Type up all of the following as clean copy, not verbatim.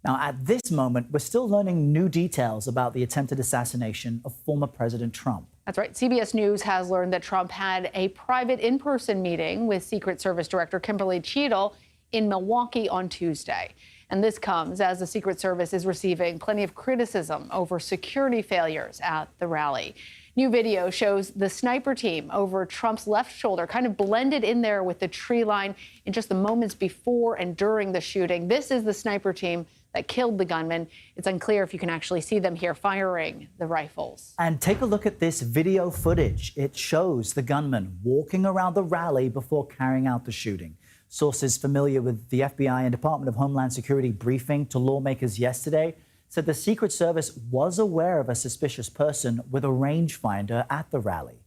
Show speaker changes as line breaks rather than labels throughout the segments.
Now, at this moment, we're still learning new details about the attempted assassination of former President Trump.
That's right. CBS News has learned that Trump had a private in-person meeting with Secret Service Director Kimberly Cheadle in Milwaukee on Tuesday. And this comes as the Secret Service is receiving plenty of criticism over security failures at the rally. New video shows the sniper team over Trump's left shoulder kind of blended in there with the tree line in just the moments before and during the shooting. This is the sniper team that killed the gunman. It's unclear if you can actually see them here firing the rifles.
And take a look at this video footage. It shows the gunman walking around the rally before carrying out the shooting. Sources familiar with the FBI and Department of Homeland Security briefing to lawmakers yesterday said the Secret Service was aware of a suspicious person with a rangefinder at the rally.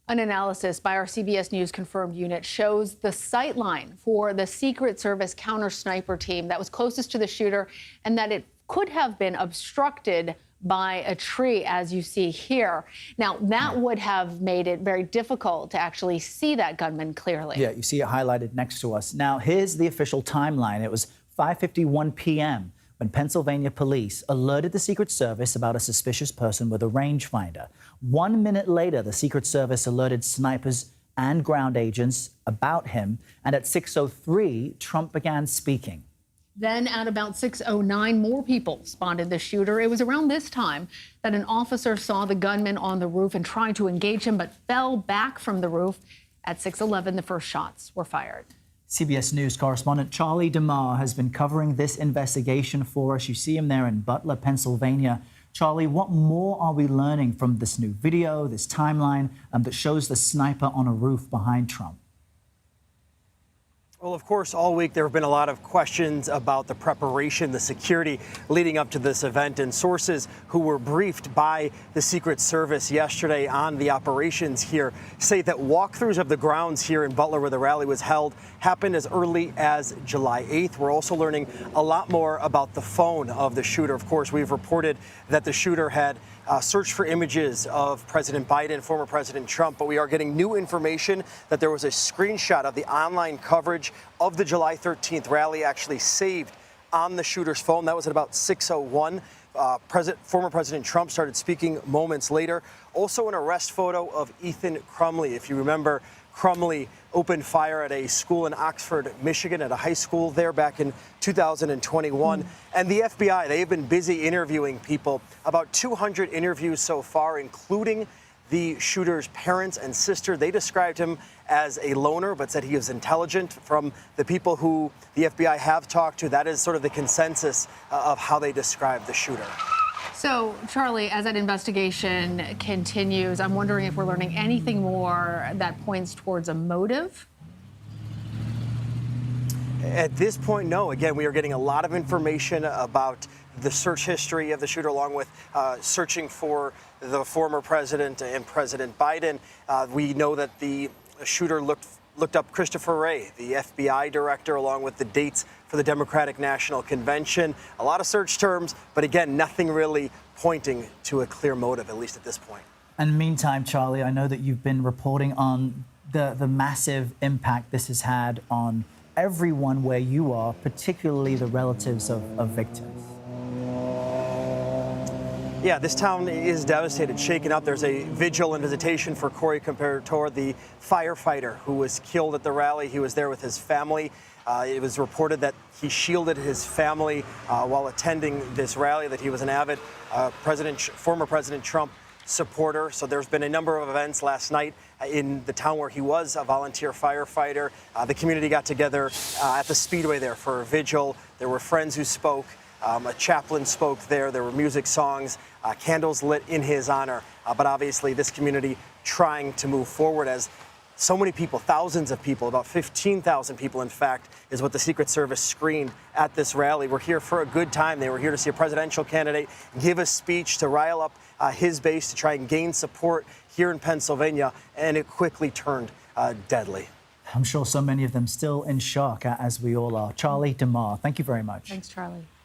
An analysis by our CBS News confirmed unit shows the sight line for the Secret Service counter sniper team that was closest to the shooter and that it could have been obstructed by a tree, as you see here. Now, that would have made it very difficult to actually see that gunman clearly.
Yeah, you see it highlighted next to us. Now, here's the official timeline. It was 5:51 p.m. when Pennsylvania police alerted the Secret Service about a suspicious person with a rangefinder. 1 minute later, the Secret Service alerted snipers and ground agents about him. And at 6:03, Trump began speaking.
Then at about 6:09, more people spotted the shooter. It was around this time that an officer saw the gunman on the roof and tried to engage him, but fell back from the roof. At 6:11, the first shots were fired.
CBS News correspondent Charlie DeMar has been covering this investigation for us. You see him there in Butler, Pennsylvania. Charlie, what more are we learning from this new video, this timeline that shows the sniper on a roof behind Trump?
Well, of course, all week there have been a lot of questions about the preparation, the security leading up to this event, and sources who were briefed by the Secret Service yesterday on the operations here say that walkthroughs of the grounds here in Butler, where the rally was held, happened as early as July 8th. We're also learning a lot more about the phone of the shooter. Of course, we've reported that the shooter had searched for images of President Biden, former President Trump, but we are getting new information that there was a screenshot of the online coverage of the July 13th rally actually saved on the shooter's phone. That was at about 6:01. Former President Trump started speaking moments later. Also an arrest photo of Ethan Crumley. If you remember, Crumley opened fire at a school in Oxford, Michigan, at a high school there back in 2021. And the FBI, they've been busy interviewing people, about 200 interviews so far, including the shooter's parents and sister. They described him as a loner, but said he was intelligent. From the people who the FBI have talked to, that is sort of the consensus of how they describe the shooter.
So, Charlie, as that investigation continues, I'm wondering if we're learning anything more that points towards a motive?
At this point, no. Again, we are getting a lot of information about the search history of the shooter, along with searching for the former president and President Biden. We know that the shooter looked up Christopher Wray, the FBI director, along with the dates for the Democratic National Convention. A lot of search terms, but again, nothing really pointing to a clear motive, at least at this point.
And meantime, Charlie, I know that you've been reporting on the massive impact this has had on everyone where you are, particularly the relatives of victims.
Yeah, this town is devastated, shaken up. There's a vigil and visitation for Corey Comparator, the firefighter who was killed at the rally. He was there with his family. It was reported that he shielded his family while attending this rally, that he was an avid former President Trump supporter. So there's been a number of events last night in the town where he was a volunteer firefighter. The community got together at the Speedway there for a vigil. There were friends who spoke. A chaplain spoke there. There were music, songs, candles lit in his honor. But obviously, this community trying to move forward as so many people, thousands of people, about 15,000 people, in fact, is what the Secret Service screened at this rally. We're here for a good time. They were here to see a presidential candidate give a speech to rile up his base to try and gain support here in Pennsylvania, and it quickly turned deadly.
I'm sure so many of them still in shock, as we all are. Charlie DeMar, thank you very much.
Thanks, Charlie.